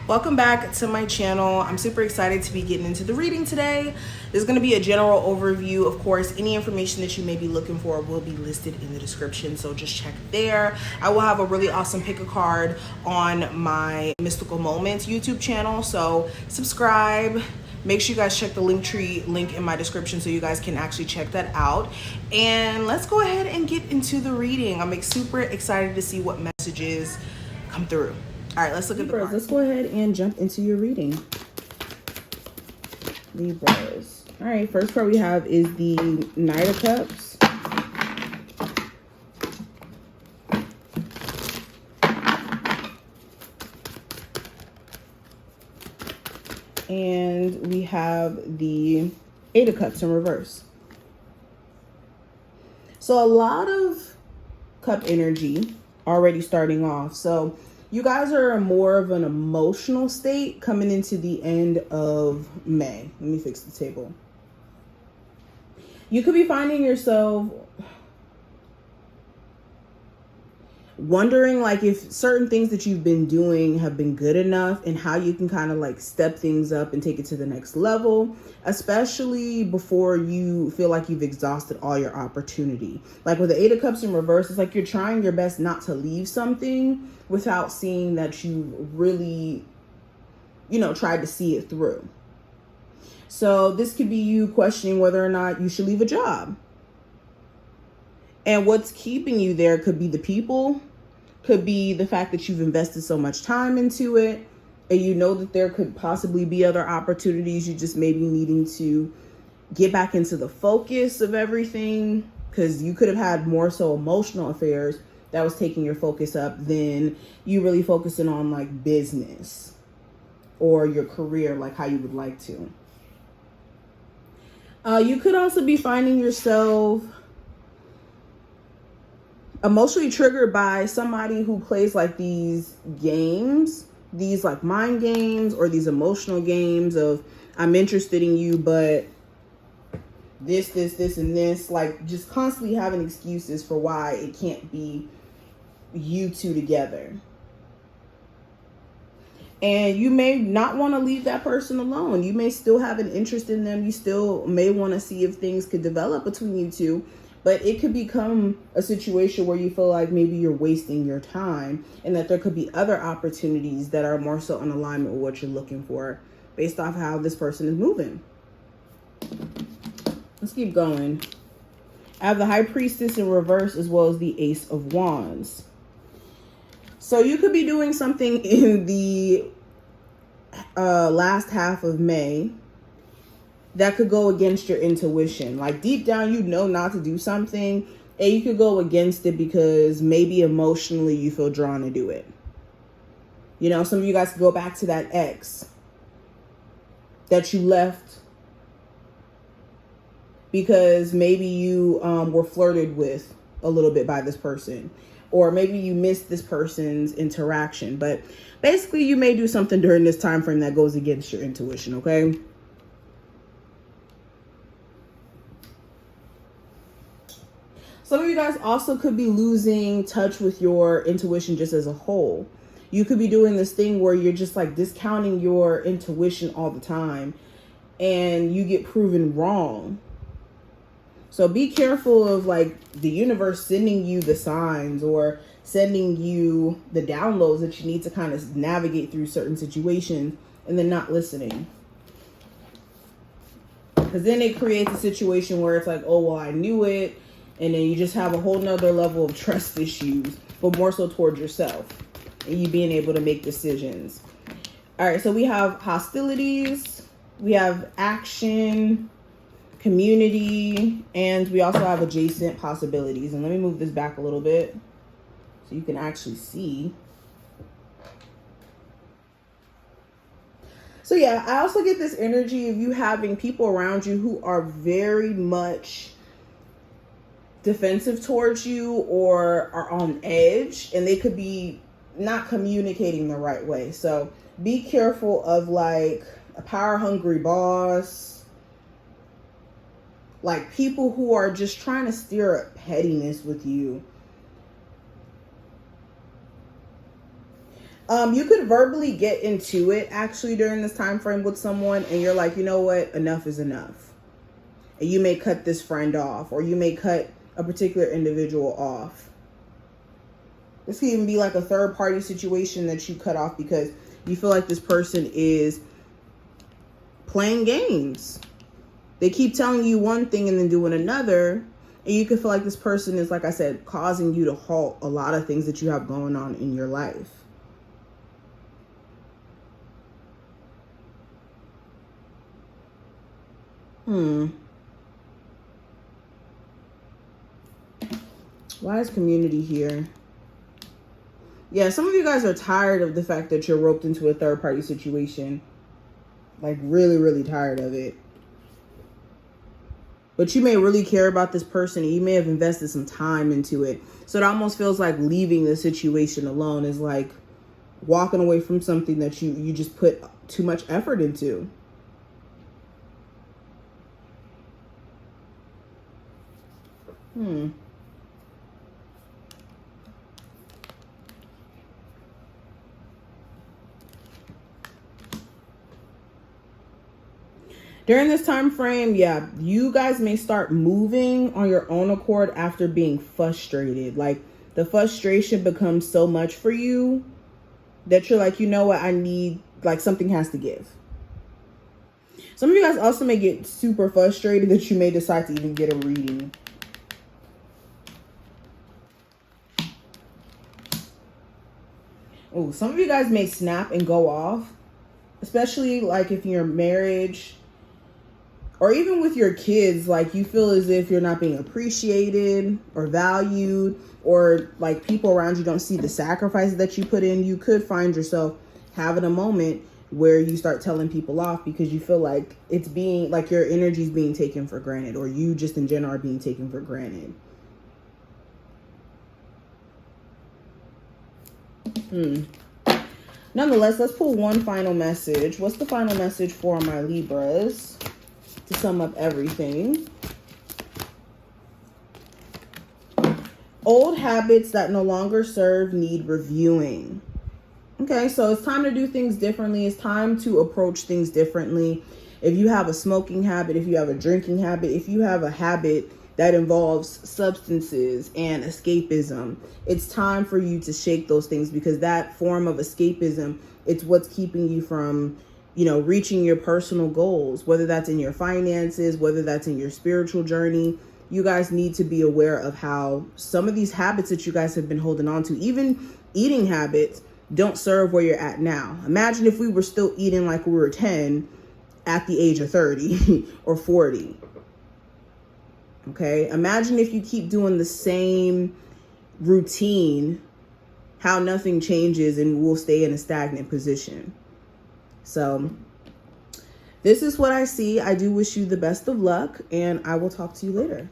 Welcome back to my channel. I'm super excited to be getting into the reading today. There's going to be a general overview. Of course, any information that you may be looking for will be listed in the description, so just check there. I will have a really awesome pick a card on my Mystical Moments YouTube channel, so subscribe. Make sure you guys check the Linktree link in my description so you guys can actually check that out. And let's go ahead and get into the reading. I'm super excited to see what messages come through. All right, let's look at the cards. Let's go ahead and jump into your reading. Libras. All right, first card we have is the Knight of Cups. And we have the Eight of Cups in reverse. So a lot of cup energy already starting off. So you guys are in more of an emotional state coming into the end of May. Let me fix the table. You could be finding yourself wondering like if certain things that you've been doing have been good enough and how you can kind of like step things up and take it to the next level, especially before you feel like you've exhausted all your opportunity. Like with the Eight of Cups in reverse, it's like you're trying your best not to leave something without seeing that you really, tried to see it through. So this could be you questioning whether or not you should leave a job. And what's keeping you there could be the people, could be the fact that you've invested so much time into it, and you know that there could possibly be other opportunities. You just may be needing to get back into the focus of everything, because you could have had more so emotional affairs that was taking your focus up than you really focusing on like business or your career, like how you would like to. You could also be finding yourself emotionally triggered by somebody who plays like these games, these like mind games or these emotional games of I'm interested in you, but this, and this, like just constantly having excuses for why it can't be you two together. And you may not want to leave that person alone. You may still have an interest in them. You still may want to see if things could develop between you two. But it could become a situation where you feel like maybe you're wasting your time and that there could be other opportunities that are more so in alignment with what you're looking for based off how this person is moving. Let's keep going. I have the High Priestess in reverse as well as the Ace of Wands. So you could be doing something in the last half of May that could go against your intuition. Like deep down, you know not to do something and you could go against it because maybe emotionally you feel drawn to do it. Some of you guys could go back to that ex that you left because maybe you were flirted with a little bit by this person, or maybe you missed this person's interaction. But basically you may do something during this time frame that goes against your intuition, okay? Some of you guys also could be losing touch with your intuition just as a whole. You could be doing this thing where you're just like discounting your intuition all the time and you get proven wrong. So be careful of like the universe sending you the signs or sending you the downloads that you need to kind of navigate through certain situations and then not listening. Because then it creates a situation where it's like, oh, well, I knew it. And then you just have a whole nother level of trust issues, but more so towards yourself and you being able to make decisions. All right, so we have hostilities, we have action, community, and we also have adjacent possibilities. And let me move this back a little bit so you can actually see. So yeah, I also get this energy of you having people around you who are very much defensive towards you or are on edge, and they could be not communicating the right way. So be careful of like a power hungry boss, like people who are just trying to stir up pettiness with you. You could verbally get into it actually during this time frame with someone, and you're like, you know what, enough is enough. And you may cut this friend off, or you may cut a particular individual off. This could even be like a third party situation that you cut off because you feel like this person is playing games. They keep telling you one thing and then doing another. And you can feel like this person is, like I said, causing you to halt a lot of things that you have going on in your life. Why is community here? Yeah, some of you guys are tired of the fact that you're roped into a third party situation. Like really, really tired of it. But you may really care about this person, and you may have invested some time into it. So it almost feels like leaving the situation alone is like walking away from something that you just put too much effort into. During this time frame, yeah, you guys may start moving on your own accord after being frustrated. Like the frustration becomes so much for you that you're like, you know what, I need, like something has to give. Some of you guys also may get super frustrated that you may decide to even get a reading. Oh, some of you guys may snap and go off, especially like if you're in marriage. Or even with your kids, like you feel as if you're not being appreciated or valued, or like people around you don't see the sacrifices that you put in. You could find yourself having a moment where you start telling people off because you feel like it's being, like your energy is being taken for granted, or you just in general are being taken for granted. Nonetheless, let's pull one final message. What's the final message for my Libras? To sum up everything. Old habits that no longer serve need reviewing. Okay, so it's time to do things differently. It's time to approach things differently. If you have a smoking habit, if you have a drinking habit, if you have a habit that involves substances and escapism, it's time for you to shake those things, because that form of escapism, it's what's keeping you from, you know, reaching your personal goals, whether that's in your finances, whether that's in your spiritual journey. You guys need to be aware of how some of these habits that you guys have been holding on to, even eating habits, don't serve where you're at now. Imagine if we were still eating like we were 10 at the age of 30 or 40. Okay. Imagine if you keep doing the same routine, how nothing changes and we'll stay in a stagnant position. So this is what I see. I do wish you the best of luck, and I will talk to you later.